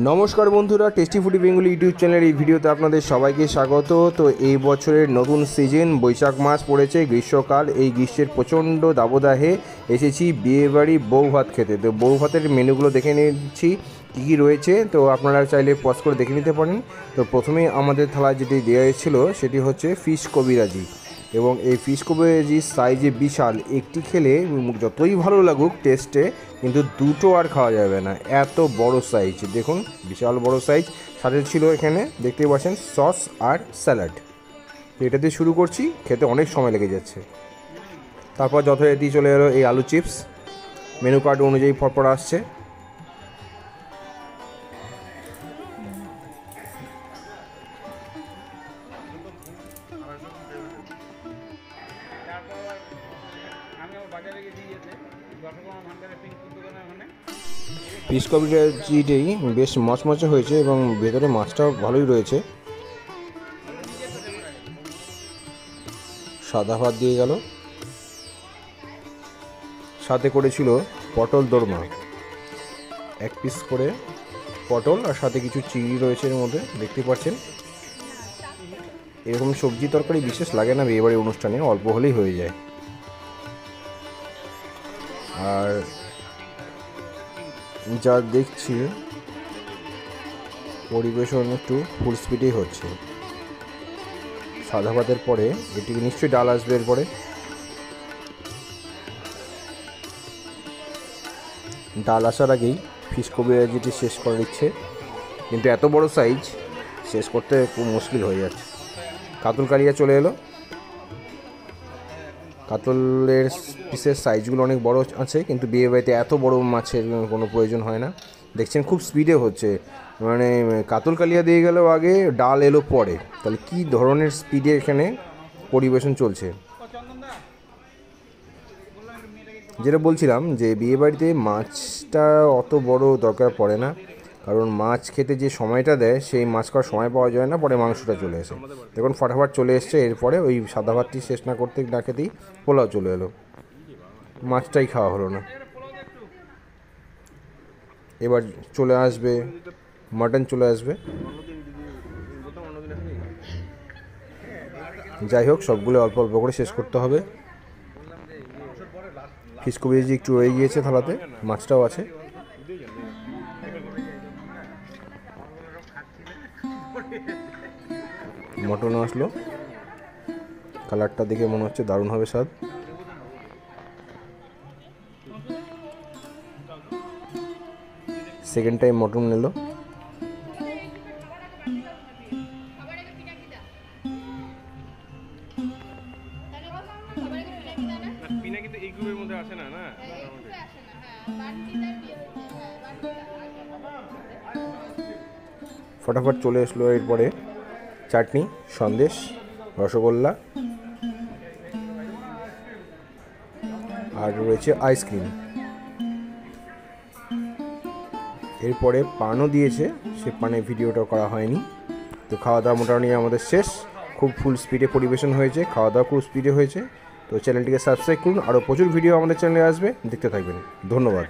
নমস্কার বন্ধুরা, tasty foodie Bengali YouTube চ্যানেলের এই ভিডিওতে আপনাদের সবাইকে স্বাগত। তো এই বছরের নতুন সিজন বৈশাখ মাস পড়েছে, গ্রীষ্মকাল। এই গ্রীষ্মের প্রচণ্ড দাবদাহে এসেছি বিয়েবাড়ি বউ ভাত খেতে। তো বউ ভাতের মেনুগুলো দেখে নিচ্ছি কী কী রয়েছে, তো আপনারা চাইলে পজ করে দেখে নিতে পারেন। তো প্রথমেই আমাদের থালায় যেটি দেওয়া হয়েছিল সেটি হচ্ছে ফিশ কবিরাজি, এবং এই ফিশ কবিরাজির সাইজে বিশাল। একটি খেলে যতই ভালো লাগুক টেস্টে, কিন্তু দুটো আর খাওয়া যাবে না, এত বড় সাইজ। দেখুন বিশাল বড় সাইজ। সাথে ছিল এখানে দেখতেই পাচ্ছেন সস আর স্যালাড। তো এটা দিয়ে শুরু করছি, খেতে অনেক সময় লেগে যাচ্ছে। তারপর যথারীতি চলে এলো এই আলু চিপস, মেনু কার্ড অনুযায়ী পরপর আসছে। ফিশ কবিরাজিটাই বেশ মচমচে হয়েছে এবং ভেতরে মাছটাও ভালোই রয়েছে। সাদা ভাত দিয়ে গেল, সাথে করেছিল পটল দোরমা, এক পিস করে পটল আর সাথে কিছু চিংড়ি রয়েছে এর মধ্যে, দেখতে পাচ্ছেন। এরকম সবজি তরকারি বিশেষ লাগে না বিয়েবাড়ির অনুষ্ঠানে, অল্প হলেই হয়ে যায়। আর যা দেখছি পরিবেশন একটু ফুল স্পিডেই হচ্ছে। সাদা ভাতের পরে এটিকে নিশ্চয়ই ডাল আসবে এরপরে। ডাল আসার আগেই ফিশ কবিরাজিটি শেষ করে দিচ্ছে, কিন্তু এত বড় সাইজ শেষ করতে খুব মুশকিল হয়ে যাচ্ছে। কাতল কালিয়া চলে এলো। কাতলের পিসের সাইজগুলো অনেক বড় আছে, কিন্তু বিয়েবাড়িতে এত বড় মাছের কোনো প্রয়োজন হয় না। দেখছেন খুব স্পিডে হচ্ছে, মানে কাতল কালিয়া দিয়ে গেলেও আগে, ডাল এলো পরে। তাহলে কী ধরনের স্পিডে এখানে পরিবেশন চলছে। যেটা বলছিলাম যে বিয়েবাড়িতে মাছটা অত বড় দরকার পড়ে না, কারণ মাছ খেতে যে সময়টা দেয় সেই মাছ খাওয়ার সময় পাওয়া যায় না, পরে মাংসটা চলে আসে। দেখুন ফাটাফাট চলে এসছে। এরপরে ওই সাদা ভাতটি শেষ না করতে না খেতেই পোলাও চলে এলো, মাছটাই খাওয়া হলো না। এবার চলে আসবে মাটন, চলে আসবে। যাই হোক, সবগুলো অল্প অল্প করে শেষ করতে হবে। ফিশ কবিরাজি একটু রয়ে গিয়েছে থালাতে, মাছটাও আছে। মটনও আসলো, কালারটা দেখে মনে হচ্ছে দারুণ হবে স্বাদ। সেকেন্ড টাইম মটন নিল। ফটাফট চলে আসলো এরপরে চাটনি, সন্দেশ, রসগোল্লা আর রয়েছে আইসক্রিম। এরপরে পানও দিয়েছে, সে পানের ভিডিওটা করা হয়নি। তো খাওয়া দাওয়া মোটামুটি আমাদের শেষ। খুব ফুল স্পিডে পরিবেশন হয়েছে, খাওয়া দাওয়া খুব স্পিডে হয়েছে। তো চ্যানেলটিকে সাবস্ক্রাইব করুন, আরও প্রচুর ভিডিও আমাদের চ্যানেলে আসবে, দেখতে থাকবেন। ধন্যবাদ।